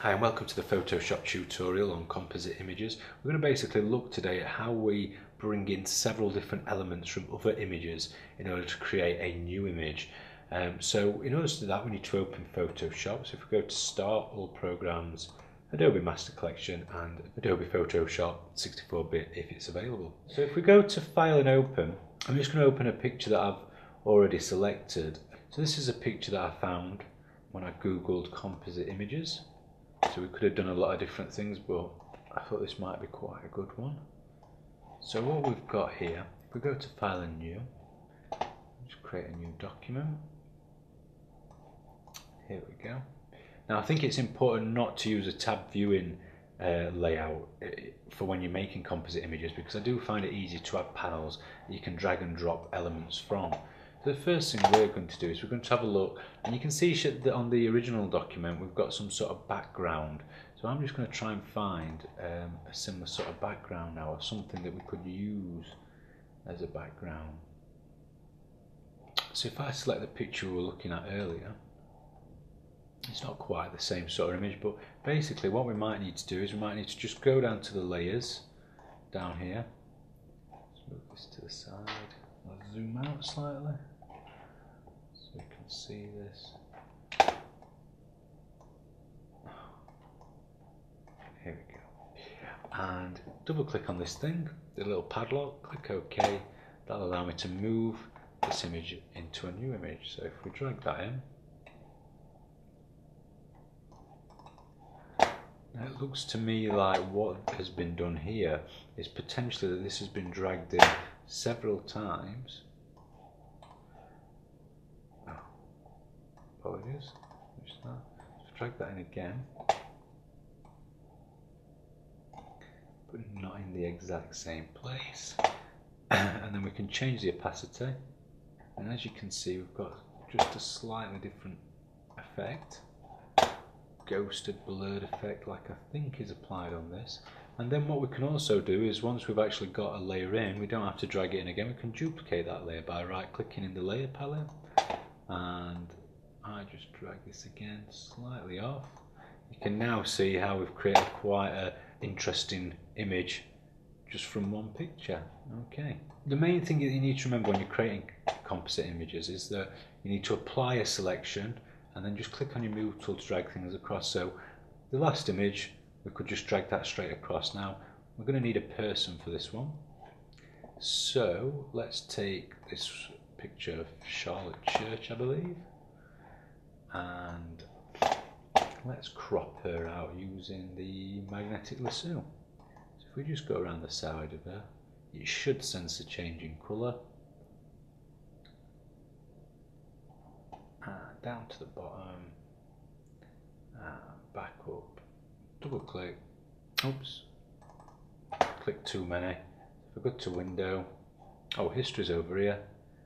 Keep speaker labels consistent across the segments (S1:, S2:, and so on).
S1: Hi and welcome to the Photoshop tutorial on composite images. We're going to basically look today at how we bring in several different elements from other images in order to create a new image. So in order to do that we need to open Photoshop. So if we go to Start, All Programs, Adobe Master Collection and Adobe Photoshop 64-bit if it's available. So if we go to File and Open, I'm just going to open a picture that I've already selected. So this is a picture that I found when I googled composite images. So we could have done a lot of different things, but I thought this might be quite a good one. So what we've got here, if we go to File and New, just create a new document. Here we go. Now I think it's important not to use a tab viewing layout for when you're making composite images, because I do find it easy to have panels that you can drag and drop elements from. So the first thing we're going to do is we're going to have a look, and you can see that on the original document we've got some sort of background. So I'm just going to try and find a similar sort of background now, or something that we could use as a background. So if I select the picture we were looking at earlier, it's not quite the same sort of image, but basically what we might need to do is we might need to just go down to the layers down here. Let's move this to the side. I'll zoom out slightly so you can see this. Here we go. And double click on this thing, the little padlock, click OK. That'll allow me to move this image into a new image. So if we drag that in, now it looks to me like what has been done here is potentially that this has been dragged in several times. Oh, apologies. Let's drag that in again, but not in the exact same place. And then we can change the opacity, and as you can see we've got just a slightly different effect. Ghosted, blurred effect, like I think is applied on this. And then what we can also do is, once we've actually got a layer in, we don't have to drag it in again. We can duplicate that layer by right clicking in the layer palette, and I just drag this again slightly off. You can now see how we've created quite an interesting image just from one picture. Okay. The main thing that you need to remember when you're creating composite images is that you need to apply a selection and then just click on your move tool to drag things across. So the last image, we could just drag that straight across. Now we're going to need a person for this one, so let's take this picture of Charlotte Church, I believe, and let's crop her out using the magnetic lasso. So if we just go around the side of her, it should sense a change in colour. Down to the bottom, back up, double click, oops, click too many. If I go to window, oh, history's over here,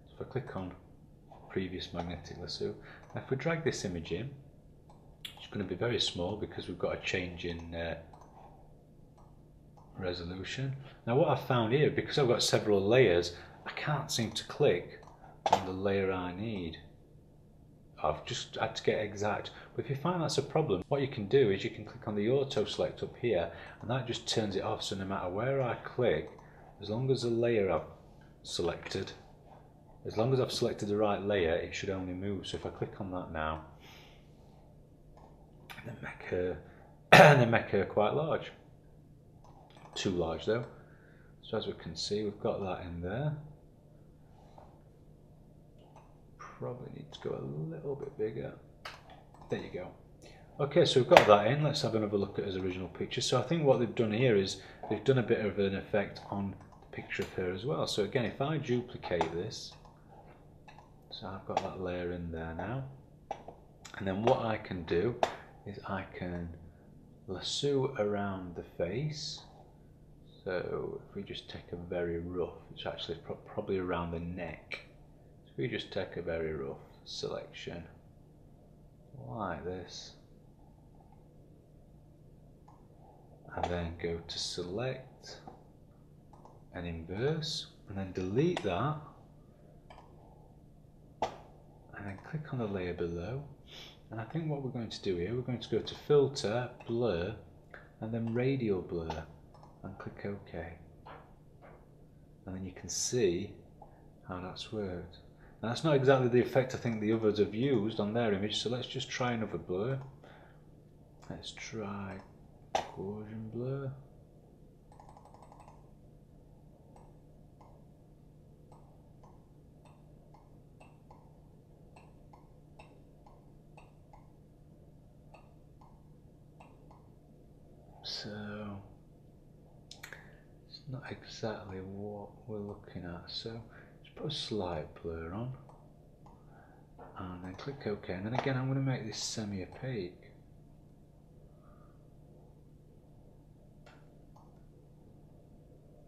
S1: so if I click on previous magnetic lasso, now if we drag this image in, it's going to be very small because we've got a change in resolution. Now what I've found here, because I've got several layers, I can't seem to click on the layer I need. I've just had to get exact, but if you find that's a problem, what you can do is you can click on the auto select up here, and that just turns it off, so no matter where I click, as long as the layer I've selected, as long as I've selected the right layer, it should only move. So if I click on that now, and then make her quite large, too large though. So as we can see, we've got that in there. Probably need to go a little bit bigger. There you go. Okay, so we've got that in. Let's have another look at his original picture. So I think what they've done here is they've done a bit of an effect on the picture of her as well. So again, if I duplicate this, so I've got that layer in there now, and then what I can do is I can lasso around the face. So if we just take a very rough, it's actually probably around the neck. We just take a very rough selection like this, and then go to select and inverse, and then delete that, and then click on the layer below, And I think what we're going to do here, we're going to go to Filter, Blur, and then Radial Blur, and click OK. And then you can see how that's worked. Now that's not exactly the effect I think the others have used on their image, so let's just try another blur. Let's try Gaussian Blur. So it's not exactly what we're looking at, so just put a slight blur on and then click OK, and then again I'm going to make this semi-opaque.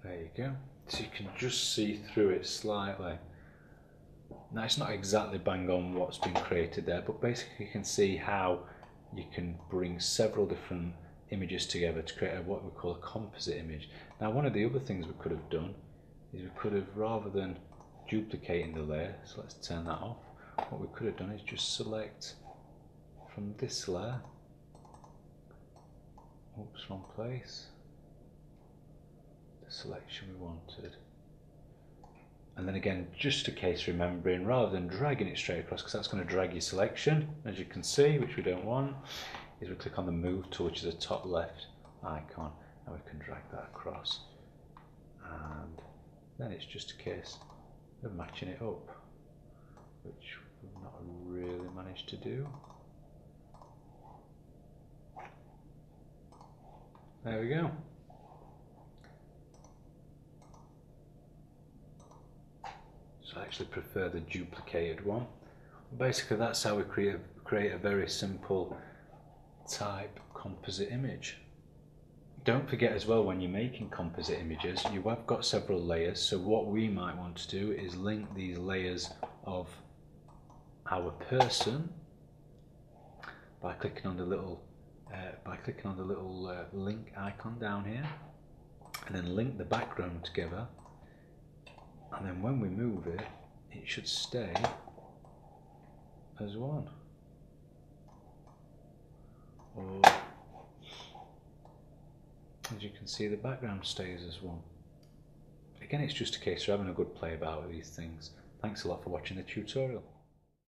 S1: There you go, so you can just see through it slightly. Now it's not exactly bang on what's been created there, but basically you can see how you can bring several different images together to create what we call a composite image. Now one of the other things we could have done is we could have, rather than duplicating the layer, so let's turn that off, what we could have done is just select from this layer, oops, wrong place, the selection we wanted. And then again, just a case remembering, rather than dragging it straight across, because that's going to drag your selection, as you can see, which we don't want, is we click on the Move tool, which is the top left icon, and we can drag that across. And then it's just a case of matching it up, which we've not really managed to do. There we go. So I actually prefer the duplicated one. Basically that's how we create a very simple type composite image. Don't forget as well, when you're making composite images, you have got several layers, so what we might want to do is link these layers of our person by clicking on the little link icon down here, and then link the background together, and then when we move it, it should stay as one. Or, as you can see, the background stays as one. Again, it's just a case of having a good play about with these things. Thanks a lot for watching the tutorial.